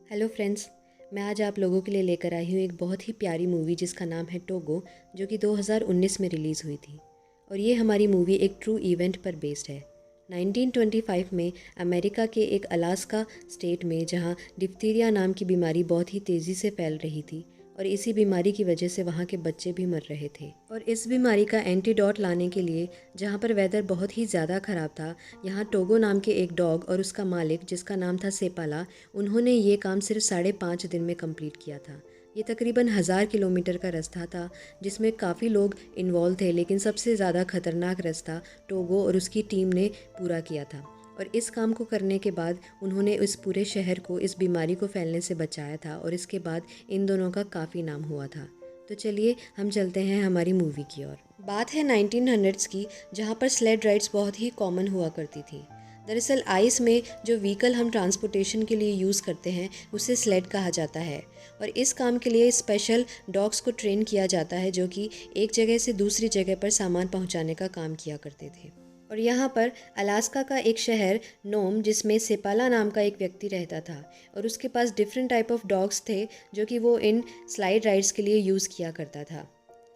Hello friends. मैं आज आप लोगों के लिए लेकर आई हूँ एक बहुत ही प्यारी मूवी जिसका नाम है टोगो, जो कि 2019 में रिलीज़ हुई थी। और ये हमारी मूवी एक ट्रू इवेंट पर बेस्ड है। 1925 में अमेरिका के एक अलास्का स्टेट में, जहाँ डिप्थीरिया नाम की बीमारी बहुत ही तेज़ी से फैल रही थी और इसी बीमारी की वजह से वहाँ के बच्चे भी मर रहे थे। और इस बीमारी का एंटीडोट लाने के लिए, जहाँ पर वेदर बहुत ही ज़्यादा ख़राब था, यहाँ टोगो नाम के एक डॉग और उसका मालिक जिसका नाम था सेपाला, उन्होंने ये काम सिर्फ 5.5 दिन में कंप्लीट किया था। ये तकरीबन 1000 किलोमीटर का रास्ता था जिसमें काफ़ी लोग इन्वॉल्व थे, लेकिन सबसे ज़्यादा खतरनाक रास्ता टोगो और उसकी टीम ने पूरा किया था। और इस काम को करने के बाद उन्होंने इस पूरे शहर को इस बीमारी को फैलने से बचाया था और इसके बाद इन दोनों का काफ़ी नाम हुआ था। तो चलिए हम चलते हैं हमारी मूवी की ओर। बात है 1900s की, जहाँ पर स्लेड राइड्स बहुत ही कॉमन हुआ करती थी। दरअसल आइस में जो व्हीकल हम ट्रांसपोर्टेशन के लिए यूज़ करते हैं उसे स्लेड कहा जाता है। और इस काम के लिए स्पेशल डॉग्स को ट्रेन किया जाता है जो कि एक जगह से दूसरी जगह पर सामान पहुंचाने का काम किया करते थे। और यहाँ पर अलास्का का एक शहर नोम, जिसमें सेपाला नाम का एक व्यक्ति रहता था, और उसके पास डिफरेंट टाइप ऑफ डॉग्स थे जो कि वो इन स्लाइड राइड्स के लिए यूज़ किया करता था।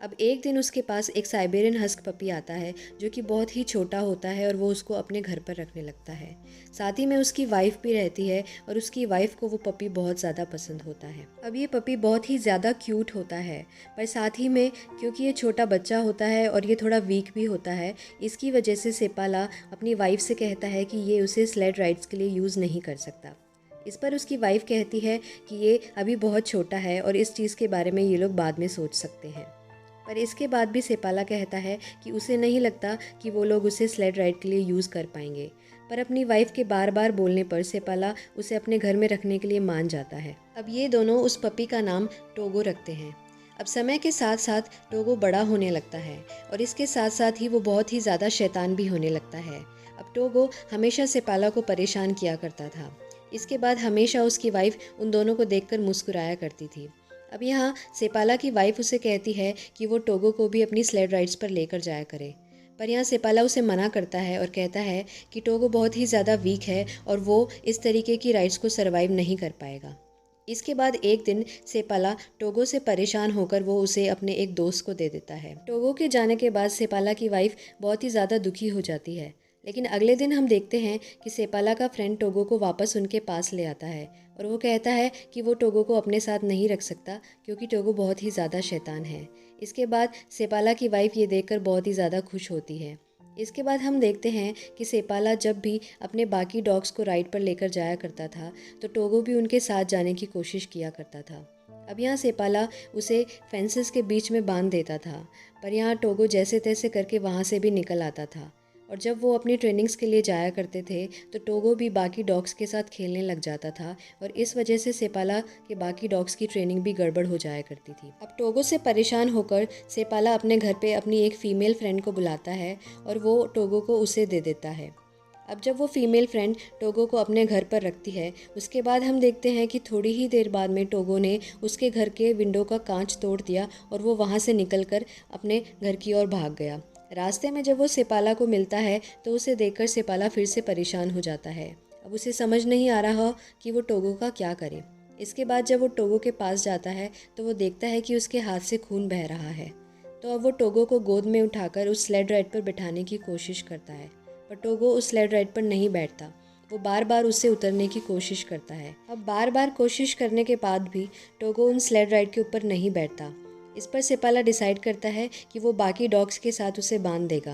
अब एक दिन उसके पास एक साइबेरियन हस्क पपी आता है जो कि बहुत ही छोटा होता है और वो उसको अपने घर पर रखने लगता है। साथ ही में उसकी वाइफ भी रहती है और उसकी वाइफ को वो पपी बहुत ज़्यादा पसंद होता है। अब ये पपी बहुत ही ज़्यादा क्यूट होता है, पर साथ ही में क्योंकि ये छोटा बच्चा होता है और ये थोड़ा वीक भी होता है, इसकी वजह से सेपाला अपनी वाइफ से कहता है कि ये उसे स्लेड राइड्स के लिए यूज़ नहीं कर सकता। इस पर उसकी वाइफ कहती है कि ये अभी बहुत छोटा है और इस चीज़ के बारे में ये लोग बाद में सोच सकते हैं। पर इसके बाद भी सेपाला कहता है कि उसे नहीं लगता कि वो लोग उसे स्लेड राइड के लिए यूज़ कर पाएंगे। पर अपनी वाइफ के बार बार बोलने पर सेपाला उसे अपने घर में रखने के लिए मान जाता है। अब ये दोनों उस पपी का नाम टोगो रखते हैं। अब समय के साथ साथ टोगो बड़ा होने लगता है और इसके साथ साथ ही वो बहुत ही ज़्यादा शैतान भी होने लगता है। अब टोगो हमेशा सेपाला को परेशान किया करता था। इसके बाद हमेशा उसकी वाइफ उन दोनों को देखकर मुस्कुराया करती थी। अब यहाँ सेपाला की वाइफ उसे कहती है कि वो टोगो को भी अपनी स्लेड राइड्स पर लेकर जाया करे, पर यहाँ सेपाला उसे मना करता है और कहता है कि टोगो बहुत ही ज़्यादा वीक है और वो इस तरीके की राइड्स को सरवाइव नहीं कर पाएगा। इसके बाद एक दिन सेपाला टोगो से परेशान होकर वो उसे अपने एक दोस्त को दे देता है। टोगो के जाने के बाद सेपाला की वाइफ बहुत ही ज़्यादा दुखी हो जाती है, लेकिन अगले दिन हम देखते हैं कि सेपाला का फ्रेंड टोगो को वापस उनके पास ले आता है और वो कहता है कि वो टोगो को अपने साथ नहीं रख सकता क्योंकि टोगो बहुत ही ज़्यादा शैतान है। इसके बाद सेपाला की वाइफ ये देखकर बहुत ही ज़्यादा खुश होती है। इसके बाद हम देखते हैं कि सेपाला जब भी अपने बाकी डॉग्स को राइड पर लेकर जाया करता था तो टोगो भी उनके साथ जाने की कोशिश किया करता था। अब यहाँ सेपाला उसे फेंसेस के बीच में बांध देता था, पर यहाँ टोगो जैसे तैसे करके वहाँ से भी निकल आता था। और जब वो अपनी ट्रेनिंग्स के लिए जाया करते थे तो टोगो भी बाकी डॉग्स के साथ खेलने लग जाता था और इस वजह से सेपाला के बाकी डॉग्स की ट्रेनिंग भी गड़बड़ हो जाया करती थी। अब टोगो से परेशान होकर सेपाला अपने घर पे अपनी एक फ़ीमेल फ्रेंड को बुलाता है और वो टोगो को उसे दे देता है। अब जब वो फीमेल फ्रेंड टोगो को अपने घर पर रखती है, उसके बाद हम देखते हैं कि थोड़ी ही देर बाद में टोगो ने उसके घर के विंडो का कांच तोड़ दिया और वो वहाँ से निकलकर अपने घर की ओर भाग गया। रास्ते में जब वो सेपाला को मिलता है तो उसे देखकर सेपाला फिर से परेशान हो जाता है। अब उसे समझ नहीं आ रहा कि वो टोगो का क्या करे। इसके बाद जब वो टोगो के पास जाता है तो वो देखता है कि उसके हाथ से खून बह रहा है। तो अब वो टोगो को गोद में उठाकर उस स्लेड राइड पर बिठाने की कोशिश करता है, पर टोगो उस स्लेड राइड पर नहीं बैठता। वो बार बार उससे उतरने की कोशिश करता है। अब बार बार कोशिश करने के बाद भी टोगो उन स्लेड राइड के ऊपर नहीं बैठता। इस पर सेपाला डिसाइड करता है कि वो बाकी डॉग्स के साथ उसे बांध देगा।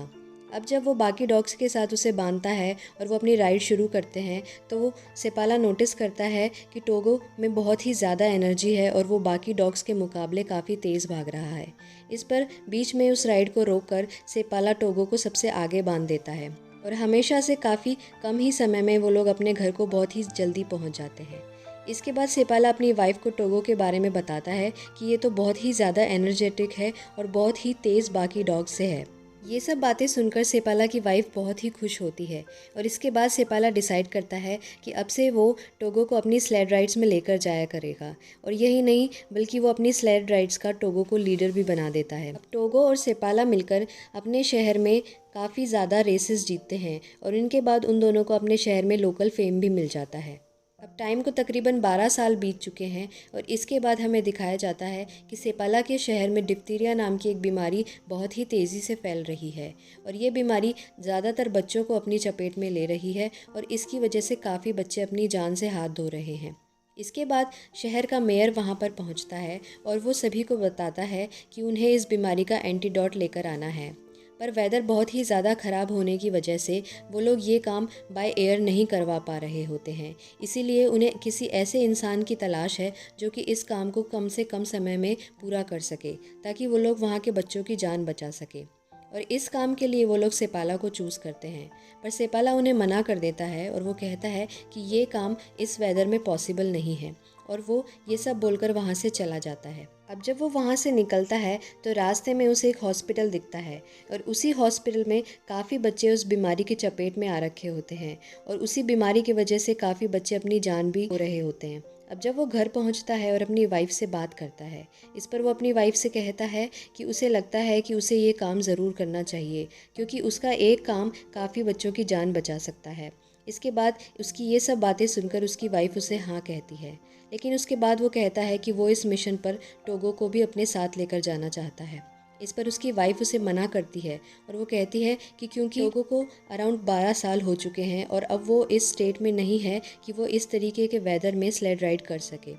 अब जब वो बाकी डॉग्स के साथ उसे बांधता है और वो अपनी राइड शुरू करते हैं तो वो सेपाला नोटिस करता है कि टोगो में बहुत ही ज़्यादा एनर्जी है और वो बाकी डॉग्स के मुकाबले काफ़ी तेज़ भाग रहा है। इस पर बीच में उस राइड को रोककर सेपाला टोगो को सबसे आगे बांध देता है और हमेशा से काफ़ी कम ही समय में वो लोग अपने घर को बहुत ही जल्दी पहुंच जाते हैं। इसके बाद सेपाला अपनी वाइफ को टोगो के बारे में बताता है कि ये तो बहुत ही ज़्यादा एनर्जेटिक है और बहुत ही तेज़ बाकी डॉग से है। ये सब बातें सुनकर सेपाला की वाइफ बहुत ही खुश होती है और इसके बाद सेपाला डिसाइड करता है कि अब से वो टोगो को अपनी स्लेड राइड्स में लेकर जाया करेगा। और यही नहीं बल्कि वो अपनी स्लेड राइड्स का टोगो को लीडर भी बना देता है। अब टोगो और सेपाला मिलकर अपने शहर में काफ़ी ज़्यादा रेसेस जीतते हैं और इनके बाद उन दोनों को अपने शहर में लोकल फेम भी मिल जाता है। अब टाइम को तकरीबन 12 साल बीत चुके हैं और इसके बाद हमें दिखाया जाता है कि सेपाला के शहर में डिप्थीरिया नाम की एक बीमारी बहुत ही तेज़ी से फैल रही है और ये बीमारी ज़्यादातर बच्चों को अपनी चपेट में ले रही है और इसकी वजह से काफ़ी बच्चे अपनी जान से हाथ धो रहे हैं। इसके बाद शहर का मेयर वहाँ पर पहुँचता है और वो सभी को बताता है कि उन्हें इस बीमारी का एंटीडोट लेकर आना है। पर वेदर बहुत ही ज़्यादा ख़राब होने की वजह से वो लोग ये काम बाय एयर नहीं करवा पा रहे होते हैं। इसीलिए उन्हें किसी ऐसे इंसान की तलाश है जो कि इस काम को कम से कम समय में पूरा कर सके, ताकि वो लोग वहाँ के बच्चों की जान बचा सके। और इस काम के लिए वो लोग सेपाला को चूज़ करते हैं, पर सेपाला उन्हें मना कर देता है और वो कहता है कि ये काम इस वेदर में पॉसिबल नहीं है और वो ये सब बोलकर वहाँ से चला जाता है। अब जब वो वहाँ से निकलता है तो रास्ते में उसे एक हॉस्पिटल दिखता है और उसी हॉस्पिटल में काफ़ी बच्चे उस बीमारी की चपेट में आ रखे होते हैं और उसी बीमारी की वजह से काफ़ी बच्चे अपनी जान भी खो रहे होते हैं। अब जब वो घर पहुंचता है और अपनी वाइफ से बात करता है, इस पर वो अपनी वाइफ से कहता है कि उसे लगता है कि उसे ये काम ज़रूर करना चाहिए क्योंकि उसका एक काम काफ़ी बच्चों की जान बचा सकता है। इसके बाद उसकी ये सब बातें सुनकर उसकी वाइफ उसे हाँ कहती है, लेकिन उसके बाद वो कहता है कि वो इस मिशन पर टोगो को भी अपने साथ लेकर जाना चाहता है। इस पर उसकी वाइफ उसे मना करती है और वो कहती है कि क्योंकि टोगो को अराउंड 12 साल हो चुके हैं और अब वो इस स्टेट में नहीं है कि वो इस तरीके के वेदर में स्लेड राइड कर सके।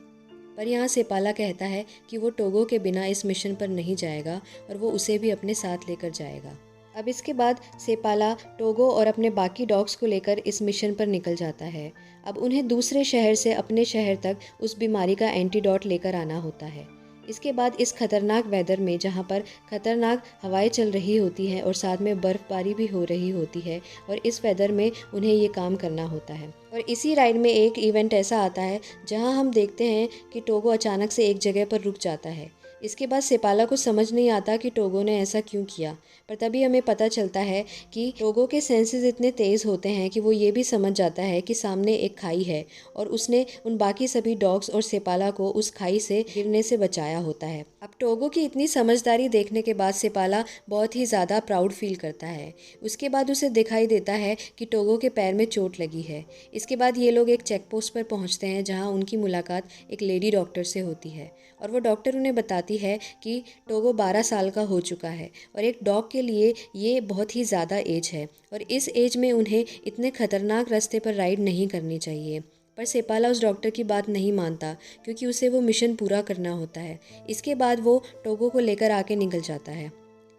पर यहाँ सेपाला कहता है कि वो टोगो के बिना इस मिशन पर नहीं जाएगा और वो उसे भी अपने साथ लेकर जाएगा। अब इसके बाद सेपाला टोगो और अपने बाकी डॉग्स को लेकर इस मिशन पर निकल जाता है। अब उन्हें दूसरे शहर से अपने शहर तक उस बीमारी का एंटीडोट लेकर आना होता है। इसके बाद इस खतरनाक वेदर में, जहाँ पर खतरनाक हवाएं चल रही होती हैं और साथ में बर्फ़बारी भी हो रही होती है, और इस वेदर में उन्हें ये काम करना होता है। और इसी राइड में एक इवेंट ऐसा आता है जहाँ हम देखते हैं कि टोगो अचानक से एक जगह पर रुक जाता है। इसके बाद सेपाला को समझ नहीं आता कि टोगो ने ऐसा क्यों किया, पर तभी हमें पता चलता है कि टोगो के सेंसेस इतने तेज़ होते हैं कि वो ये भी समझ जाता है कि सामने एक खाई है और उसने उन बाकी सभी डॉग्स और सेपाला को उस खाई से गिरने से बचाया होता है। अब टोगो की इतनी समझदारी देखने के बाद सेपाला बहुत ही ज़्यादा प्राउड फील करता है। उसके बाद उसे दिखाई देता है कि टोगो के पैर में चोट लगी है। इसके बाद ये लोग एक चेक पोस्ट पर पहुँचते हैं जहाँ उनकी मुलाकात एक लेडी डॉक्टर से होती है और वो डॉक्टर उन्हें बताती है कि टोगो 12 साल का हो चुका है और एक डॉग के लिए ये बहुत ही ज़्यादा एज है और इस एज में उन्हें इतने खतरनाक रास्ते पर राइड नहीं करनी चाहिए। पर सेपाला उस डॉक्टर की बात नहीं मानता क्योंकि उसे वो मिशन पूरा करना होता है। इसके बाद वो टोगो को लेकर आके निकल जाता है।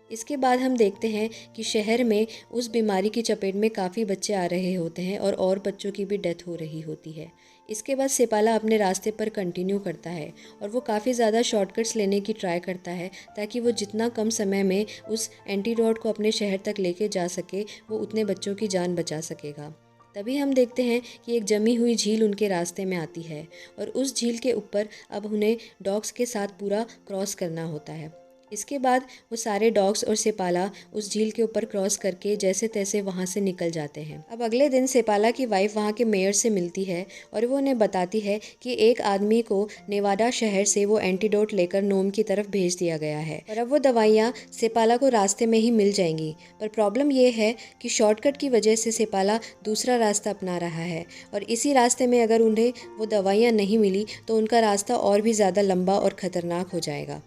इसके बाद हम देखते हैं कि शहर में उस बीमारी की चपेट में काफ़ी बच्चे आ रहे होते हैं और बच्चों की भी डेथ हो रही होती है। इसके बाद सेपाला अपने रास्ते पर कंटिन्यू करता है और वो काफ़ी ज़्यादा शॉर्टकट्स लेने की ट्राई करता है ताकि वो जितना कम समय में उस एंटीडोट को अपने शहर तक लेके जा सके, वो उतने बच्चों की जान बचा सकेगा। तभी हम देखते हैं कि एक जमी हुई झील उनके रास्ते में आती है और उस झील के ऊपर अब उन्हें डॉग्स के साथ पूरा क्रॉस करना होता है। इसके बाद वो सारे डॉग्स और सेपाला उस झील के ऊपर क्रॉस करके जैसे तैसे वहाँ से निकल जाते हैं। अब अगले दिन सेपाला की वाइफ वहाँ के मेयर से मिलती है और वो उन्हें बताती है कि एक आदमी को नेवाडा शहर से वो एंटीडोट लेकर नोम की तरफ भेज दिया गया है और अब वो दवाइयाँ सेपाला को रास्ते में ही मिल जाएंगी। पर प्रॉब्लम ये है कि शॉर्टकट की वजह से सेपाला दूसरा रास्ता अपना रहा है और इसी रास्ते में अगर उन्हें वो दवाइयाँ नहीं मिली तो उनका रास्ता और भी ज़्यादा लंबा और ख़तरनाक हो जाएगा।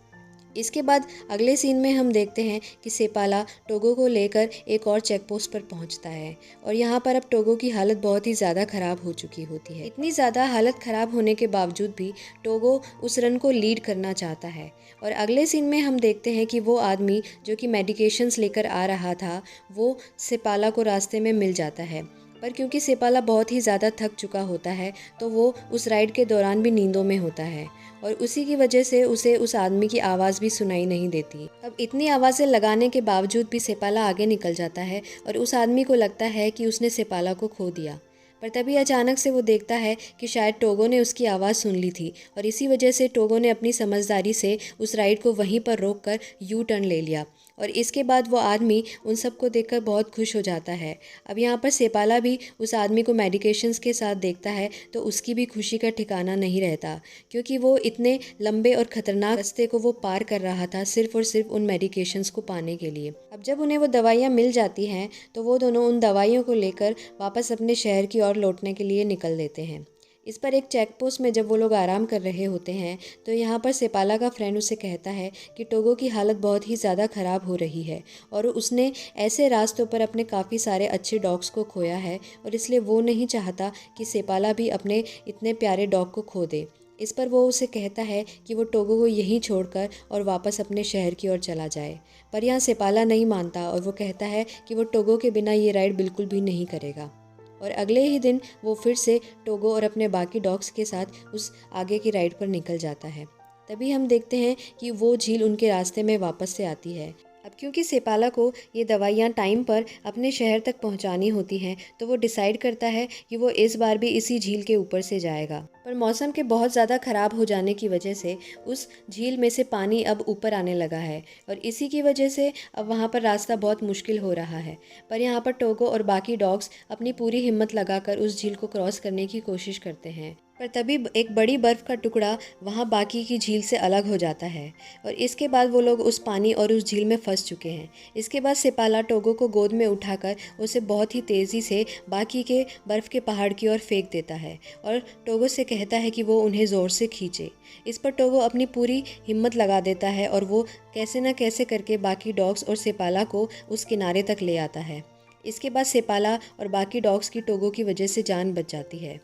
इसके बाद अगले सीन में हम देखते हैं कि सेपाला टोगो को लेकर एक और चेक पोस्ट पर पहुंचता है और यहाँ पर अब टोगो की हालत बहुत ही ज़्यादा ख़राब हो चुकी होती है। इतनी ज़्यादा हालत ख़राब होने के बावजूद भी टोगो उस रन को लीड करना चाहता है और अगले सीन में हम देखते हैं कि वो आदमी जो कि मेडिकेशंस लेकर आ रहा था वो सेपाला को रास्ते में मिल जाता है। पर क्योंकि सेपाला बहुत ही ज़्यादा थक चुका होता है तो वो उस राइड के दौरान भी नींदों में होता है और उसी की वजह से उसे उस आदमी की आवाज़ भी सुनाई नहीं देती। अब इतनी आवाज़ें लगाने के बावजूद भी सेपाला आगे निकल जाता है और उस आदमी को लगता है कि उसने सेपाला को खो दिया। पर तभी अचानक से वो देखता है कि शायद टोगो ने उसकी आवाज़ सुन ली थी और इसी वजह से टोगो ने अपनी समझदारी से उस राइड को वहीं पर रोककर यू टर्न ले लिया और इसके बाद वो आदमी उन सबको देखकर बहुत खुश हो जाता है। अब यहाँ पर सेपाला भी उस आदमी को मेडिकेशंस के साथ देखता है तो उसकी भी खुशी का ठिकाना नहीं रहता क्योंकि वो इतने लंबे और ख़तरनाक रास्ते को वो पार कर रहा था सिर्फ़ और सिर्फ उन मेडिकेशंस को पाने के लिए। अब जब उन्हें वो दवाइयाँ मिल जाती हैं तो वो दोनों उन दवाइयों को लेकर वापस अपने शहर की ओर लौटने के लिए निकल देते हैं। इस पर एक चेक पोस्ट में जब वो लोग आराम कर रहे होते हैं तो यहाँ पर सेपाला का फ्रेंड उसे कहता है कि टोगो की हालत बहुत ही ज़्यादा ख़राब हो रही है और उसने ऐसे रास्तों पर अपने काफ़ी सारे अच्छे डॉग्स को खोया है और इसलिए वो नहीं चाहता कि सेपाला भी अपने इतने प्यारे डॉग को खो दे। इस पर वो उसे कहता है कि वो टोगो को यहीं छोड़कर और वापस अपने शहर की ओर चला जाए, पर यहाँ सेपाला नहीं मानता और वो कहता है कि वो टोगो के बिना ये राइड बिल्कुल भी नहीं करेगा। और अगले ही दिन वो फिर से टोगो और अपने बाकी डॉग्स के साथ उस आगे की राइड पर निकल जाता है। तभी हम देखते हैं कि वो झील उनके रास्ते में वापस से आती है। अब क्योंकि सेपाला को ये दवाइयाँ टाइम पर अपने शहर तक पहुँचानी होती हैं तो वो डिसाइड करता है कि वो इस बार भी इसी झील के ऊपर से जाएगा, पर मौसम के बहुत ज़्यादा ख़राब हो जाने की वजह से उस झील में से पानी अब ऊपर आने लगा है और इसी की वजह से अब वहाँ पर रास्ता बहुत मुश्किल हो रहा है। पर यहाँ पर टोगो और बाकी डॉग्स अपनी पूरी हिम्मत लगाकर उस झील को क्रॉस करने की कोशिश करते हैं, पर तभी एक बड़ी बर्फ़ का टुकड़ा वहाँ बाकी की झील से अलग हो जाता है और इसके बाद वो लोग उस पानी और उस झील में फंस चुके हैं। इसके बाद सेपाला टोगो को गोद में उठाकर उसे बहुत ही तेज़ी से बाकी के बर्फ़ के पहाड़ की ओर फेंक देता है और टोगो से कहता है कि वो उन्हें ज़ोर से खींचे। इस पर टोगो अपनी पूरी हिम्मत लगा देता है और वो कैसे न कैसे करके बाकी डॉग्स और सेपाला को उस किनारे तक ले आता है। इसके बाद सेपाला और बाकी डॉग्स की टोगो की वजह से जान बच जाती है।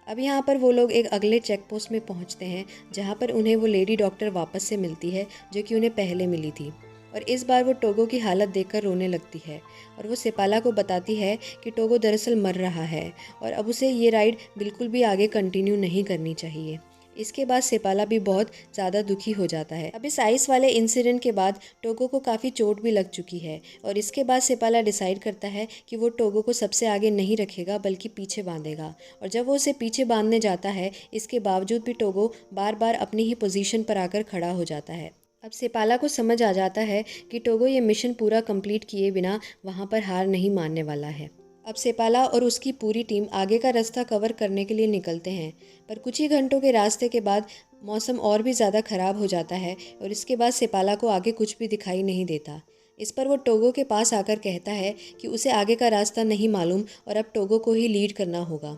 अब यहाँ पर वो लोग एक अगले चेक पोस्ट में पहुँचते हैं जहाँ पर उन्हें वो लेडी डॉक्टर वापस से मिलती है जो कि उन्हें पहले मिली थी और इस बार वो टोगो की हालत देखकर रोने लगती है और वो सेपाला को बताती है कि टोगो दरअसल मर रहा है और अब उसे ये राइड बिल्कुल भी आगे कंटिन्यू नहीं करनी चाहिए। इसके बाद सेपाला भी बहुत ज़्यादा दुखी हो जाता है। अब इस आइस वाले इंसिडेंट के बाद टोगो को काफ़ी चोट भी लग चुकी है और इसके बाद सेपाला डिसाइड करता है कि वो टोगो को सबसे आगे नहीं रखेगा बल्कि पीछे बांधेगा और जब वो उसे पीछे बांधने जाता है इसके बावजूद भी टोगो बार बार अपनी ही पोजीशन पर आकर खड़ा हो जाता है। अब सेपाला को समझ आ जाता है कि टोगो ये मिशन पूरा कंप्लीट किए बिना वहाँ पर हार नहीं मानने वाला है। अब सेपाला और उसकी पूरी टीम आगे का रास्ता कवर करने के लिए निकलते हैं, पर कुछ ही घंटों के रास्ते के बाद मौसम और भी ज़्यादा ख़राब हो जाता है और इसके बाद सेपाला को आगे कुछ भी दिखाई नहीं देता। इस पर वो टोगो के पास आकर कहता है कि उसे आगे का रास्ता नहीं मालूम और अब टोगो को ही लीड करना होगा।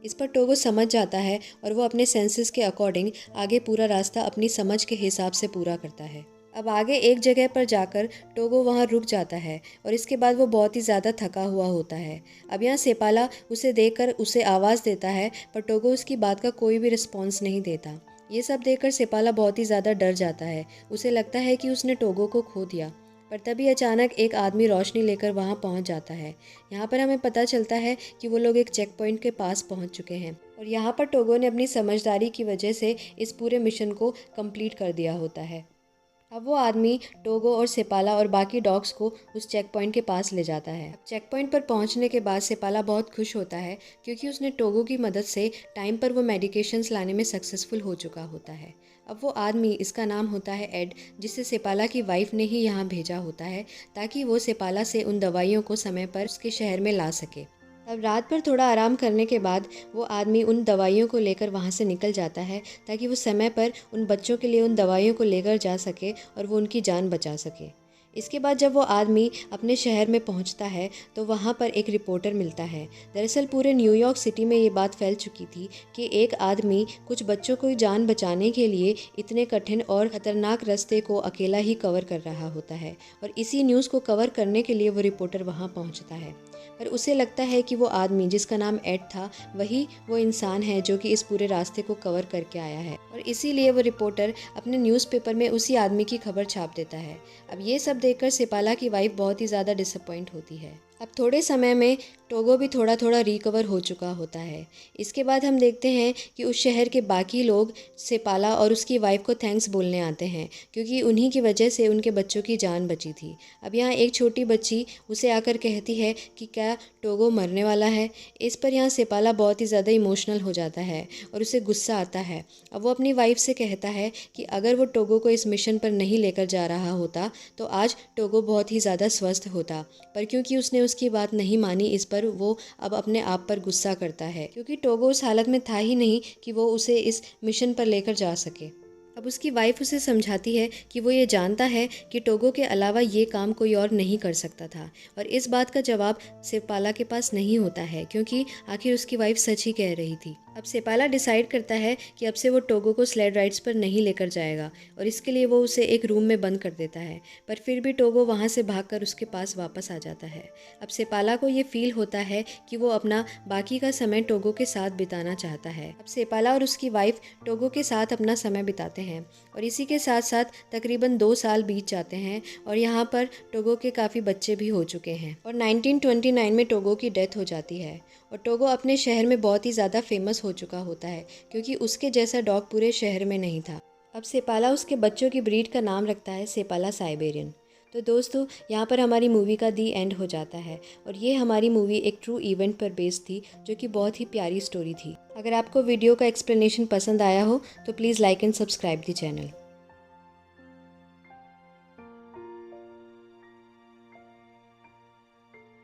इस पर टोगो समझ जाता है और वो अपने सेंसेस के अकॉर्डिंग आगे पूरा रास्ता अपनी समझ के हिसाब से पूरा करता है। अब आगे एक जगह पर जाकर टोगो वहाँ रुक जाता है और इसके बाद वो बहुत ही ज़्यादा थका हुआ होता है। अब यहाँ सेपाला उसे देखकर उसे आवाज़ देता है पर टोगो उसकी बात का कोई भी रिस्पॉन्स नहीं देता। ये सब देखकर सेपाला बहुत ही ज़्यादा डर जाता है। उसे लगता है कि उसने टोगो को खो दिया, पर तभी अचानक एक आदमी रोशनी लेकर वहाँ पहुँच जाता है। यहाँ पर हमें पता चलता है कि वो लोग एक चेक पॉइंट के पास पहुँच चुके हैं और यहाँ पर टोगो ने अपनी समझदारी की वजह से इस पूरे मिशन को कंप्लीट कर दिया होता है। अब वो आदमी टोगो और सेपाला और बाकी डॉग्स को उस चेक पॉइंट के पास ले जाता है। चेक पॉइंट पर पहुंचने के बाद सेपाला बहुत खुश होता है क्योंकि उसने टोगो की मदद से टाइम पर वो मेडिकेशंस लाने में सक्सेसफुल हो चुका होता है। अब वो आदमी, इसका नाम होता है एड, जिसे सेपाला की वाइफ ने ही यहाँ भेजा होता है ताकि वो सेपाला से उन दवाइयों को समय पर उसके शहर में ला सके। अब रात पर थोड़ा आराम करने के बाद वो आदमी उन दवाइयों को लेकर वहाँ से निकल जाता है ताकि वो समय पर उन बच्चों के लिए उन दवाइयों को लेकर जा सके और वो उनकी जान बचा सके। इसके बाद जब वो आदमी अपने शहर में पहुंचता है तो वहाँ पर एक रिपोर्टर मिलता है। दरअसल पूरे न्यूयॉर्क सिटी में ये बात फैल चुकी थी कि एक आदमी कुछ बच्चों को जान बचाने के लिए इतने कठिन और ख़तरनाक रास्ते को अकेला ही कवर कर रहा होता है और इसी न्यूज़ को कवर करने के लिए वो रिपोर्टर वहाँ पहुँचता है। पर उसे लगता है कि वो आदमी जिसका नाम एड था वही वो इंसान है जो कि इस पूरे रास्ते को कवर करके आया है और इसीलिए वो रिपोर्टर अपने न्यूज़पेपर में उसी आदमी की खबर छाप देता है। अब ये सब देखकर सेपाला की वाइफ बहुत ही ज़्यादा डिसअपॉइंट होती है। अब थोड़े समय में टोगो भी थोड़ा थोड़ा रिकवर हो चुका होता है। इसके बाद हम देखते हैं कि उस शहर के बाकी लोग सेपाला और उसकी वाइफ को थैंक्स बोलने आते हैं क्योंकि उन्हीं की वजह से उनके बच्चों की जान बची थी। अब यहाँ एक छोटी बच्ची उसे आकर कहती है कि क्या टोगो मरने वाला है। इस पर यहाँ सेपाला बहुत ही ज़्यादा इमोशनल हो जाता है और उसे गुस्सा आता है। अब वो अपनी वाइफ से कहता है कि अगर वो टोगो को इस मिशन पर नहीं लेकर जा रहा होता तो आज टोगो बहुत ही ज़्यादा स्वस्थ होता, पर क्योंकि उसने उसकी बात नहीं मानी इस पर वो अब अपने आप पर गुस्सा करता है क्योंकि टोगो उस हालत में था ही नहीं कि वो उसे इस मिशन पर लेकर जा सके। अब उसकी वाइफ उसे समझाती है कि वो ये जानता है कि टोगो के अलावा ये काम कोई और नहीं कर सकता था और इस बात का जवाब सेपाला के पास नहीं होता है क्योंकि आखिर उसकी वाइफ सच ही कह रही थी। अब सेपाला डिसाइड करता है कि अब से वो टोगो को स्लेड राइड्स पर नहीं लेकर जाएगा और इसके लिए वो उसे एक रूम में बंद कर देता है, पर फिर भी टोगो वहाँ से भागकर उसके पास वापस आ जाता है। अब सेपाला को ये फील होता है कि वो अपना बाकी का समय टोगो के साथ बिताना चाहता है। अब सेपाला और उसकी वाइफ टोगो के साथ अपना समय बिताते हैं और इसी के साथ साथ तकरीबन 2 साल बीत जाते हैं और यहाँ पर टोगो के काफ़ी बच्चे भी हो चुके हैं और 1929 में टोगो की डेथ हो जाती है और टोगो अपने शहर में बहुत ही ज़्यादा फेमस हो चुका होता है क्योंकि उसके जैसा डॉग पूरे शहर में नहीं था। अब सेपाला उसके बच्चों की ब्रीड का नाम रखता है सेपाला साइबेरियन। तो दोस्तों, यहाँ पर हमारी मूवी का दी एंड हो जाता है और ये हमारी मूवी एक ट्रू इवेंट पर बेस्ड थी जो कि बहुत ही प्यारी स्टोरी थी। अगर आपको वीडियो का एक्सप्लेनेशन पसंद आया हो तो please like and subscribe the channel.